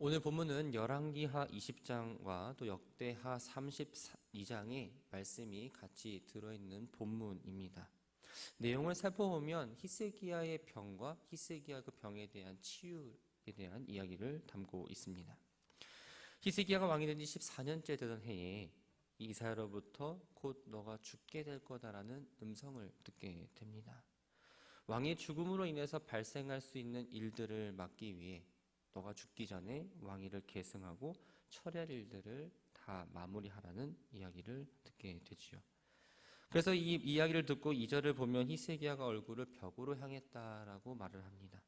오늘 본문은 열왕기하 20장과 또 역대하 32장의 말씀이 같이 들어있는 본문입니다. 내용을 살펴보면 히스기야의 병과 히스기야 그 병에 대한 치유에 대한 이야기를 담고 있습니다. 히스기야가 왕이 된 지 14년째 되던 해에 이사야로부터 곧 너가 죽게 될 거다라는 음성을 듣게 됩니다. 왕의 죽음으로 인해서 발생할 수 있는 일들을 막기 위해 너가 죽기 전에 왕위를 계승하고 처리할 일들을 다 마무리하라는 이야기를 듣게 되지요. 그래서 이 이야기를 듣고 2절을 보면 히스기야가 얼굴을 벽으로 향했다라고 말을 합니다.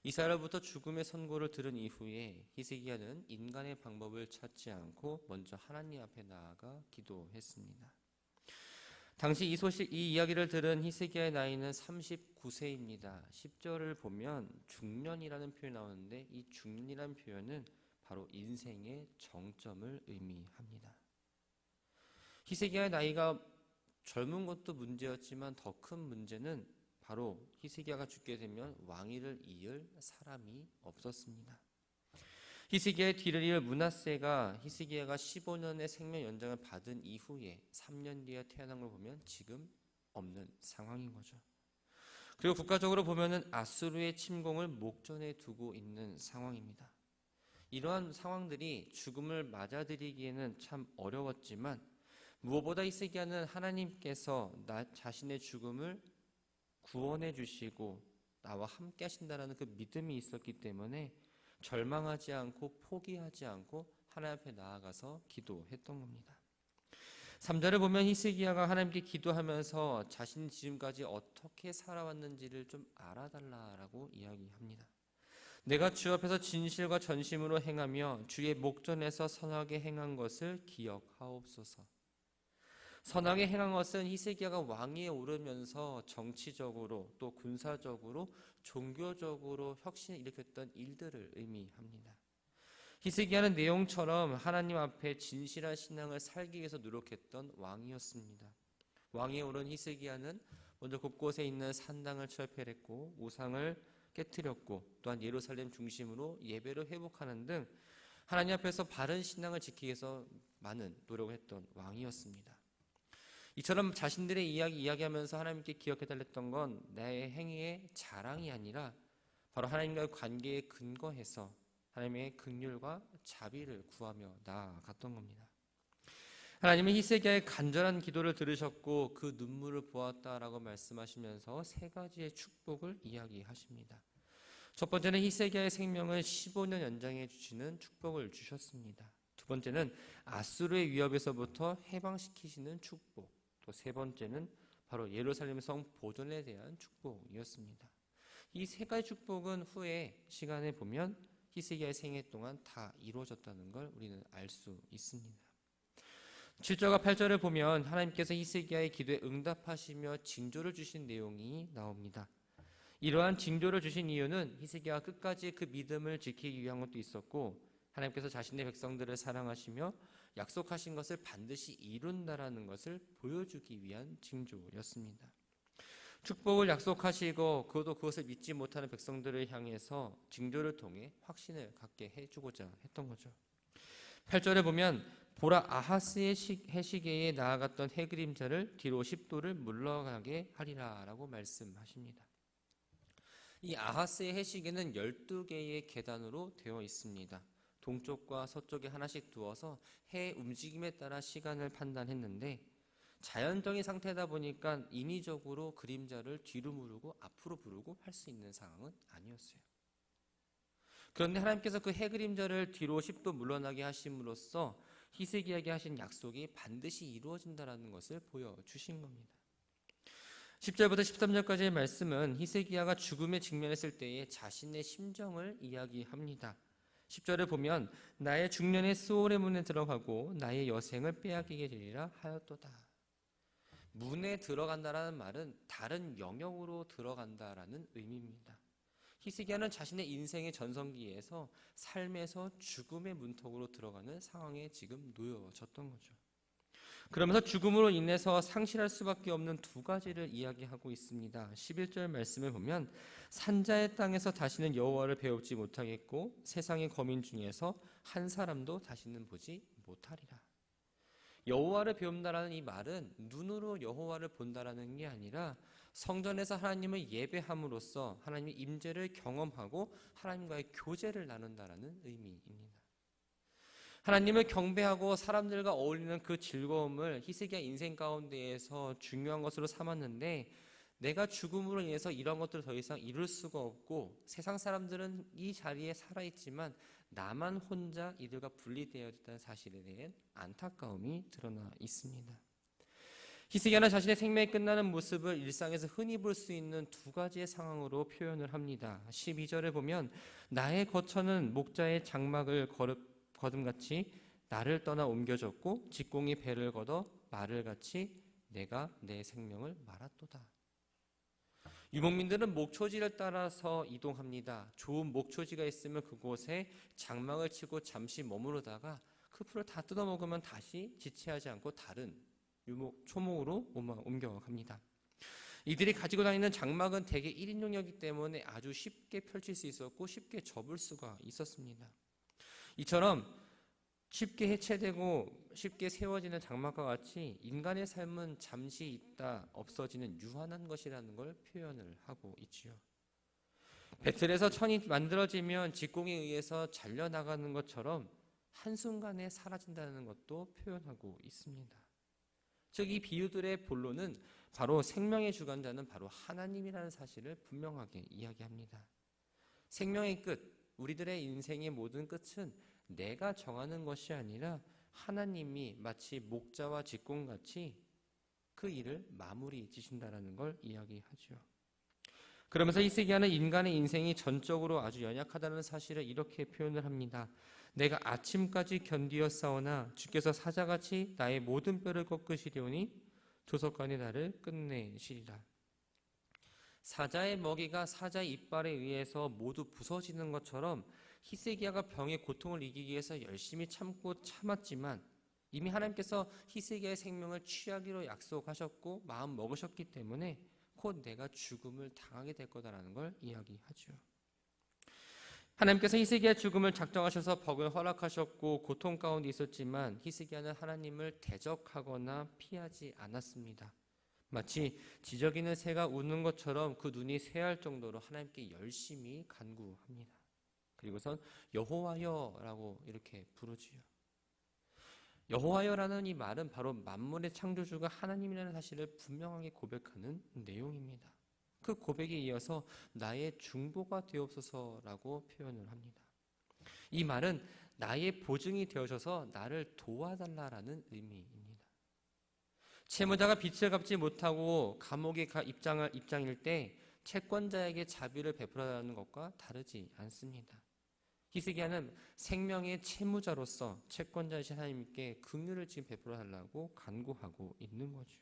이사야로부터 죽음의 선고를 들은 이후에 히스기야는 인간의 방법을 찾지 않고 먼저 하나님 앞에 나아가 기도했습니다. 당시 이 이야기를 들은 히스기야의 나이는 39세입니다. 10절을 보면 중년이라는 표현이 나오는데 이 중년이라는 표현은 바로 인생의 정점을 의미합니다. 히스기야의 나이가 젊은 것도 문제였지만 더 큰 문제는 바로 히스기야가 죽게 되면 왕위를 이을 사람이 없었습니다. 히스기야의 뒤를 이을 므낫세가 히스기야가 15년의 생명 연장을 받은 이후에 3년 뒤에 태어난 걸 보면 지금 없는 상황인 거죠. 그리고 국가적으로 보면은 아수르의 침공을 목전에 두고 있는 상황입니다. 이러한 상황들이 죽음을 맞아들이기에는 참 어려웠지만 무엇보다 히스기야는 하나님께서 나 자신의 죽음을 구원해 주시고 나와 함께 하신다라는 그 믿음이 있었기 때문에 절망하지 않고 포기하지 않고 하나님 앞에 나아가서 기도했던 겁니다. 3절을 보면 히스기야가 하나님께 기도하면서 자신이 지금까지 어떻게 살아왔는지를 좀 알아달라라고 이야기합니다. 내가 주 앞에서 진실과 전심으로 행하며 주의 목전에서 선하게 행한 것을 기억하옵소서. 선하게 행한 것은 히스기야가 왕위에 오르면서 정치적으로 또 군사적으로 종교적으로 혁신을 일으켰던 일들을 의미합니다. 히스기야는 내용처럼 하나님 앞에 진실한 신앙을 살기 위해서 노력했던 왕이었습니다. 왕위에 오른 히스기야는 먼저 곳곳에 있는 산당을 철폐했고 우상을 깨뜨렸고 또한 예루살렘 중심으로 예배를 회복하는 등 하나님 앞에서 바른 신앙을 지키기 위해서 많은 노력을 했던 왕이었습니다. 이처럼 자신들의 이야기하면서 하나님께 기억해달랬던 건 내 행위의 자랑이 아니라 바로 하나님과의 관계에 근거해서 하나님의 긍휼과 자비를 구하며 나아갔던 겁니다. 하나님은 히스기야의 간절한 기도를 들으셨고 그 눈물을 보았다라고 말씀하시면서 세 가지의 축복을 이야기하십니다. 첫 번째는 히스기야의 생명을 15년 연장해 주시는 축복을 주셨습니다. 두 번째는 아수르의 위협에서부터 해방시키시는 축복. 또 세 번째는 바로 예루살렘 성 보존에 대한 축복이었습니다. 이 세 가지 축복은 후에 시간에 보면 히스기야의 생애 동안 다 이루어졌다는 걸 우리는 알 수 있습니다. 7절과 8절을 보면 하나님께서 히스기야의 기도에 응답하시며 징조를 주신 내용이 나옵니다. 이러한 징조를 주신 이유는 히스기야가 끝까지 그 믿음을 지키기 위한 것도 있었고 하나님께서 자신의 백성들을 사랑하시며 약속하신 것을 반드시 이룬다라는 것을 보여주기 위한 징조였습니다. 축복을 약속하시고 그것을 믿지 못하는 백성들을 향해서 징조를 통해 확신을 갖게 해주고자 했던 거죠. 8절에 보면 보라 아하스의 해시계에 나아갔던 해 그림자를 뒤로 10도를 물러가게 하리라 라고 말씀하십니다. 이 아하스의 해시계는 12개의 계단으로 되어 있습니다. 동쪽과 서쪽에 하나씩 두어서 해 움직임에 따라 시간을 판단했는데 자연적인 상태다 보니까 인위적으로 그림자를 뒤로 무르고 앞으로 부르고 할 수 있는 상황은 아니었어요. 그런데 하나님께서 그 해 그림자를 뒤로 10도 물러나게 하심으로써 히스기야에게 하신 약속이 반드시 이루어진다는 것을 보여주신 겁니다. 10절부터 13절까지의 말씀은 히스기야가 죽음에 직면했을 때의 자신의 심정을 이야기합니다. 10절을 보면 나의 중년의 스올의 문에 들어가고 나의 여생을 빼앗기게 되리라 하였도다. 문에 들어간다라는 말은 다른 영역으로 들어간다라는 의미입니다. 히스기야는 자신의 인생의 전성기에서 삶에서 죽음의 문턱으로 들어가는 상황에 지금 놓여졌던 거죠. 그러면서 죽음으로 인해서 상실할 수밖에 없는 두 가지를 이야기하고 있습니다. 11절 말씀을 보면 산자의 땅에서 다시는 여호와를 배우지 못하겠고 세상의 거민 중에서 한 사람도 다시는 보지 못하리라. 여호와를 배운다라는 이 말은 눈으로 여호와를 본다라는 게 아니라 성전에서 하나님을 예배함으로써 하나님의 임재를 경험하고 하나님과의 교제를 나눈다라는 의미입니다. 하나님을 경배하고 사람들과 어울리는 그 즐거움을 히스기야 인생 가운데에서 중요한 것으로 삼았는데 내가 죽음으로 인해서 이런 것들을 더 이상 이룰 수가 없고 세상 사람들은 이 자리에 살아있지만 나만 혼자 이들과 분리되어 있다는 사실에 대한 안타까움이 드러나 있습니다. 히스기야는 자신의 생명이 끝나는 모습을 일상에서 흔히 볼 수 있는 두 가지의 상황으로 표현을 합니다. 12절에 보면 나의 거처는 목자의 장막을 거듭같이 나를 떠나 옮겨졌고 직공이 배를 걷어 말을 같이 내가 내 생명을 말았도다. 유목민들은 목초지를 따라서 이동합니다. 좋은 목초지가 있으면 그곳에 장막을 치고 잠시 머무르다가 그 풀을 다 뜯어먹으면 다시 지체하지 않고 다른 초목으로 옮겨갑니다. 이들이 가지고 다니는 장막은 대개 1인용이기 때문에 아주 쉽게 펼칠 수 있었고 쉽게 접을 수가 있었습니다. 이처럼 쉽게 해체되고 쉽게 세워지는 장막과 같이 인간의 삶은 잠시 있다 없어지는 유한한 것이라는 걸 표현을 하고 있지요. 배틀에서 천이 만들어지면 직공에 의해서 잘려나가는 것처럼 한순간에 사라진다는 것도 표현하고 있습니다. 즉 이 비유들의 본론은 바로 생명의 주관자는 바로 하나님이라는 사실을 분명하게 이야기합니다. 생명의 끝, 우리들의 인생의 모든 끝은 내가 정하는 것이 아니라 하나님이 마치 목자와 직공같이 그 일을 마무리 지신다라는 걸 이야기하죠. 그러면서 히스기야는 인간의 인생이 전적으로 아주 연약하다는 사실을 이렇게 표현을 합니다. 내가 아침까지 견디었사오나 주께서 사자같이 나의 모든 뼈를 꺾으시려니 조석관이 나를 끝내시리라. 사자의 먹이가 사자의 이빨에 의해서 모두 부서지는 것처럼 히스기야가 병의 고통을 이기기 위해서 열심히 참고 참았지만 이미 하나님께서 히스기야의 생명을 취하기로 약속하셨고 마음 먹으셨기 때문에 곧 내가 죽음을 당하게 될 거다라는 걸 이야기하죠. 하나님께서 히스기야의 죽음을 작정하셔서 벅을 허락하셨고 고통 가운데 있었지만 히스기야는 하나님을 대적하거나 피하지 않았습니다. 마치 지저귀는 새가 우는 것처럼 그 눈이 쇠할 정도로 하나님께 열심히 간구합니다. 그리고선 여호와여라고 이렇게 부르지요. 여호와여라는 이 말은 바로 만물의 창조주가 하나님이라는 사실을 분명하게 고백하는 내용입니다. 그 고백에 이어서 나의 중보가 되옵소서라고 표현을 합니다. 이 말은 나의 보증이 되어셔서 나를 도와달라라는 의미입니다. 채무자가 빚을 갚지 못하고 감옥에 입장일 때 채권자에게 자비를 베풀어달라는 것과 다르지 않습니다. 히스기야는 생명의 채무자로서 채권자이신 하나님께 긍휼을 지금 베풀어달라고 간구하고 있는 거죠.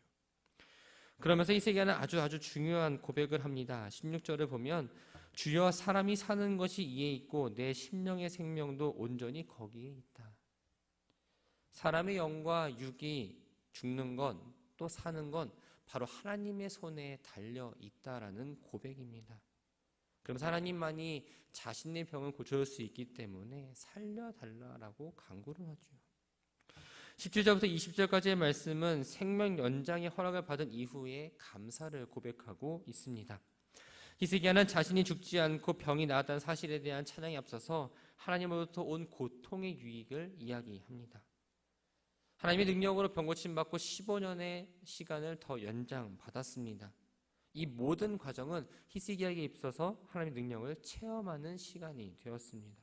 그러면서 히스기야는 아주 중요한 고백을 합니다. 16절을 보면 주여 사람이 사는 것이 이에 있고 내 심령의 생명도 온전히 거기에 있다. 사람의 영과 육이 죽는 건 또 사는 건 바로 하나님의 손에 달려 있다라는 고백입니다. 그럼 하나님만이 자신의 병을 고쳐줄 수 있기 때문에 살려달라고 간구를 하죠. 17절부터 20절까지의 말씀은 생명 연장의 허락을 받은 이후에 감사를 고백하고 있습니다. 히스기야는 자신이 죽지 않고 병이 나았다는 사실에 대한 찬양에 앞서서 하나님으로부터 온 고통의 유익을 이야기합니다. 하나님의 능력으로 병 고침받고 15년의 시간을 더 연장받았습니다. 이 모든 과정은 히스기야에게 있어서 하나님의 능력을 체험하는 시간이 되었습니다.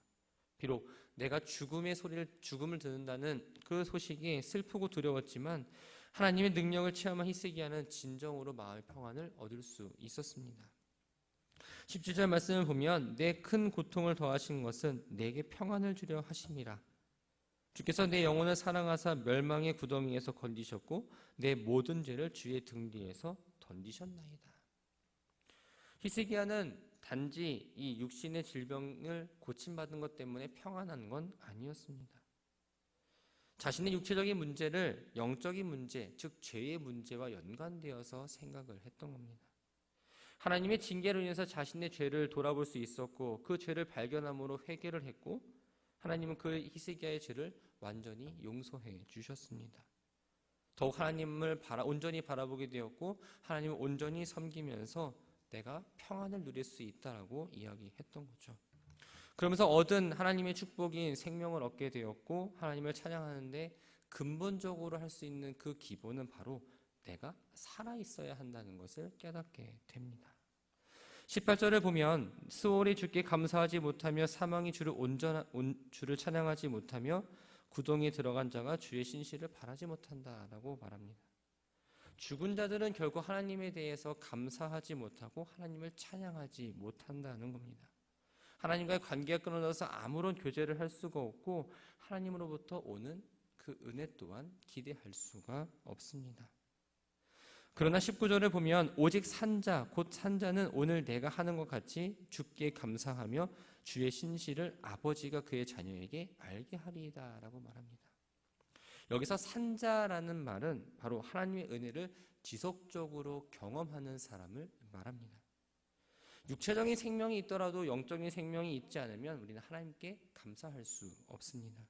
비록 내가 죽음을 듣는다는 그 소식이 슬프고 두려웠지만 하나님의 능력을 체험한 히스기야는 진정으로 마음의 평안을 얻을 수 있었습니다. 17절 말씀을 보면 내 큰 고통을 더하신 것은 내게 평안을 주려 하심이라. 주께서 내 영혼을 사랑하사 멸망의 구덩이에서 건지셨고 내 모든 죄를 주의 등 뒤에서 던지셨나이다. 히스기야는 단지 이 육신의 질병을 고침받은 것 때문에 평안한 건 아니었습니다. 자신의 육체적인 문제를 영적인 문제, 즉 죄의 문제와 연관되어서 생각을 했던 겁니다. 하나님의 징계로 인해서 자신의 죄를 돌아볼 수 있었고 그 죄를 발견함으로 회개를 했고 하나님은 그 히스기야의 죄를 완전히 용서해 주셨습니다. 더욱 하나님을 온전히 바라보게 되었고 하나님을 온전히 섬기면서 내가 평안을 누릴 수 있다라고 이야기했던 거죠. 그러면서 얻은 하나님의 축복인 생명을 얻게 되었고 하나님을 찬양하는데 근본적으로 할 수 있는 그 기본은 바로 내가 살아있어야 한다는 것을 깨닫게 됩니다. 18절을 보면 스올이 주께 감사하지 못하며 사망이 주를 찬양하지 못하며 구덩이에 들어간 자가 주의 신실을 바라지 못한다라고 말합니다. 죽은 자들은 결국 하나님에 대해서 감사하지 못하고 하나님을 찬양하지 못한다는 겁니다. 하나님과의 관계가 끊어져서 아무런 교제를 할 수가 없고 하나님으로부터 오는 그 은혜 또한 기대할 수가 없습니다. 그러나 19절을 보면 오직 산자, 곧 산자는 오늘 내가 하는 것 같이 주께 감사하며 주의 신실을 아버지가 그의 자녀에게 알게 하리이다 라고 말합니다. 여기서 산자라는 말은 바로 하나님의 은혜를 지속적으로 경험하는 사람을 말합니다. 육체적인 생명이 있더라도 영적인 생명이 있지 않으면 우리는 하나님께 감사할 수 없습니다.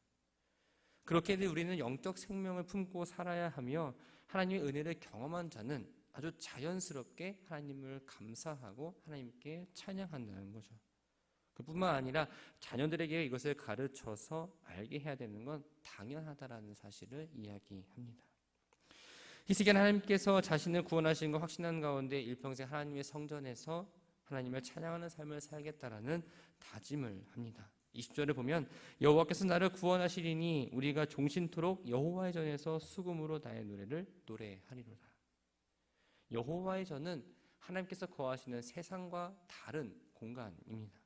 그렇게 우리는 영적 생명을 품고 살아야 하며 하나님의 은혜를 경험한 자는 아주 자연스럽게 하나님을 감사하고 하나님께 찬양한다는 거죠. 그뿐만 아니라 자녀들에게 이것을 가르쳐서 알게 해야 되는 건 당연하다라는 사실을 이야기합니다. 히스기야는 하나님께서 자신을 구원하신 걸 확신한 가운데 일평생 하나님의 성전에서 하나님을 찬양하는 삶을 살겠다라는 다짐을 합니다. 20절을 보면 여호와께서 나를 구원하시리니 우리가 종신토록 여호와의 전에서 수금으로 나의 노래를 노래하리로다. 여호와의 전은 하나님께서 거하시는 세상과 다른 공간입니다.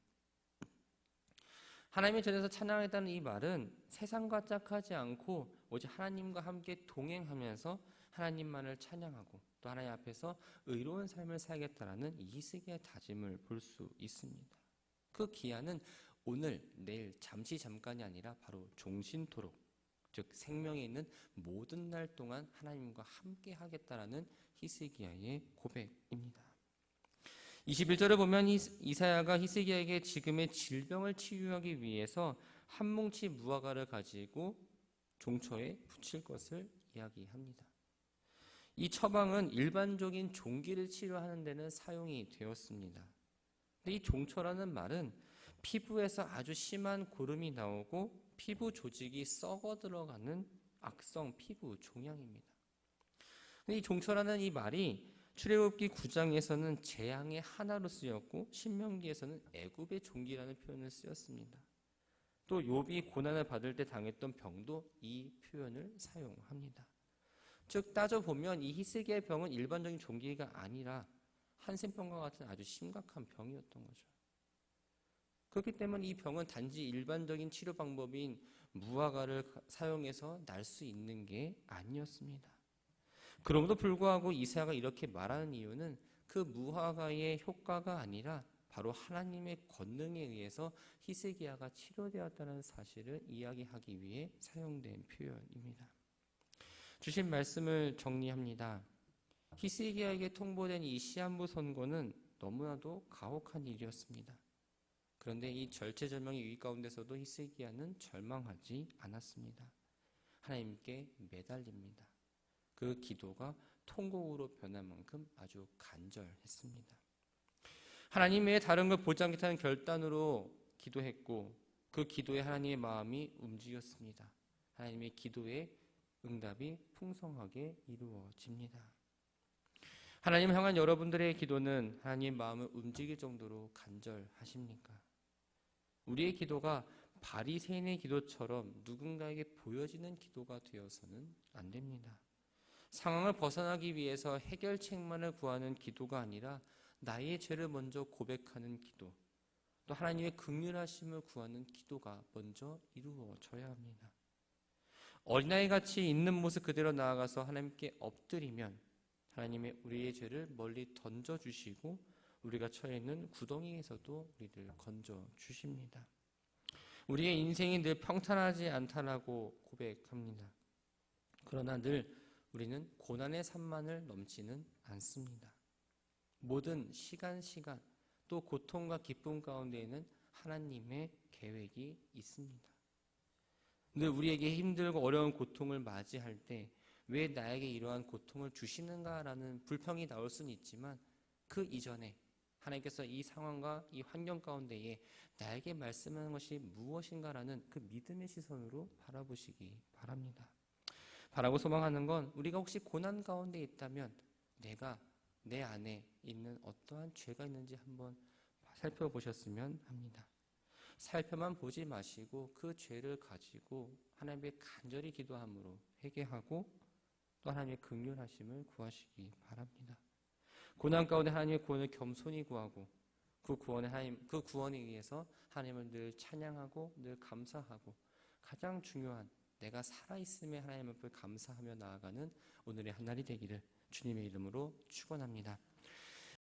하나님의 전에서 찬양하겠다는 이 말은 세상과 짝하지 않고 오직 하나님과 함께 동행하면서 하나님만을 찬양하고 또 하나님 앞에서 의로운 삶을 살겠다라는 이 히스기야의 다짐을 볼 수 있습니다. 그 기한은 오늘, 내일, 잠깐이 아니라 바로 종신토록, 즉 생명에 있는 모든 날 동안 하나님과 함께 하겠다라는 히스기야의 고백입니다. 21절을 보면 이사야가 히스기야에게 지금의 질병을 치유하기 위해서 한 뭉치 무화과를 가지고 종처에 붙일 것을 이야기합니다. 이 처방은 일반적인 종기를 치료하는 데는 사용이 되었습니다. 근데 이 종처라는 말은 피부에서 아주 심한 고름이 나오고 피부 조직이 썩어 들어가는 악성 피부 종양입니다. 근데 이 종처라는 이 말이 출애굽기 9장에서는 재앙의 하나로 쓰였고 신명기에서는 애굽의 종기라는 표현을 쓰였습니다. 또 욥이 고난을 받을 때 당했던 병도 이 표현을 사용합니다. 즉 따져보면 이 히스기야의 병은 일반적인 종기가 아니라 한센병과 같은 아주 심각한 병이었던 거죠. 그렇기 때문에 이 병은 단지 일반적인 치료 방법인 무화과를 사용해서 날 수 있는 게 아니었습니다. 그럼에도 불구하고 이사야가 이렇게 말하는 이유는 그 무화과의 효과가 아니라 바로 하나님의 권능에 의해서 히스기야가 치료되었다는 사실을 이야기하기 위해 사용된 표현입니다. 주신 말씀을 정리합니다. 히스기야에게 통보된 이 시한부 선고는 너무나도 가혹한 일이었습니다. 그런데 이 절체절명의 위기 가운데서도 히스기야는 절망하지 않았습니다. 하나님께 매달립니다. 그 기도가 통곡으로 변한 만큼 아주 간절했습니다. 하나님 외에 다른 걸 보지 않겠다는 결단으로 기도했고 그 기도에 하나님의 마음이 움직였습니다. 하나님의 기도에 응답이 풍성하게 이루어집니다. 하나님을 향한 여러분들의 기도는 하나님의 마음을 움직일 정도로 간절하십니까? 우리의 기도가 바리새인의 기도처럼 누군가에게 보여지는 기도가 되어서는 안 됩니다. 상황을 벗어나기 위해서 해결책만을 구하는 기도가 아니라 나의 죄를 먼저 고백하는 기도, 또 하나님의 긍휼하심을 구하는 기도가 먼저 이루어져야 합니다. 어린아이같이 있는 모습 그대로 나아가서 하나님께 엎드리면 하나님의 우리의 죄를 멀리 던져주시고 우리가 처해 있는 구덩이에서도 우리를 건져주십니다. 우리의 인생이 늘 평탄하지 않다라고 고백합니다. 그러나 늘 우리는 고난의 산만을 넘지는 않습니다. 모든 시간 또 고통과 기쁨 가운데에는 하나님의 계획이 있습니다. 늘 우리에게 힘들고 어려운 고통을 맞이할 때 왜 나에게 이러한 고통을 주시는가라는 불평이 나올 수는 있지만 그 이전에 하나님께서 이 상황과 이 환경 가운데에 나에게 말씀하는 것이 무엇인가라는 그 믿음의 시선으로 바라보시기 바랍니다. 바라고 소망하는 건 우리가 혹시 고난 가운데 있다면 내가 내 안에 있는 어떠한 죄가 있는지 한번 살펴보셨으면 합니다. 살펴만 보지 마시고 그 죄를 가지고 하나님께 간절히 기도함으로 회개하고 또 하나님의 긍휼하심을 구하시기 바랍니다. 고난 가운데 하나님의 구원을 겸손히 구하고 그 구원에 의해서 하나님을 늘 찬양하고 늘 감사하고 가장 중요한 내가 살아있음에 하나님 앞을 감사하며 나아가는 오늘의 한 날이 되기를 주님의 이름으로 축원합니다.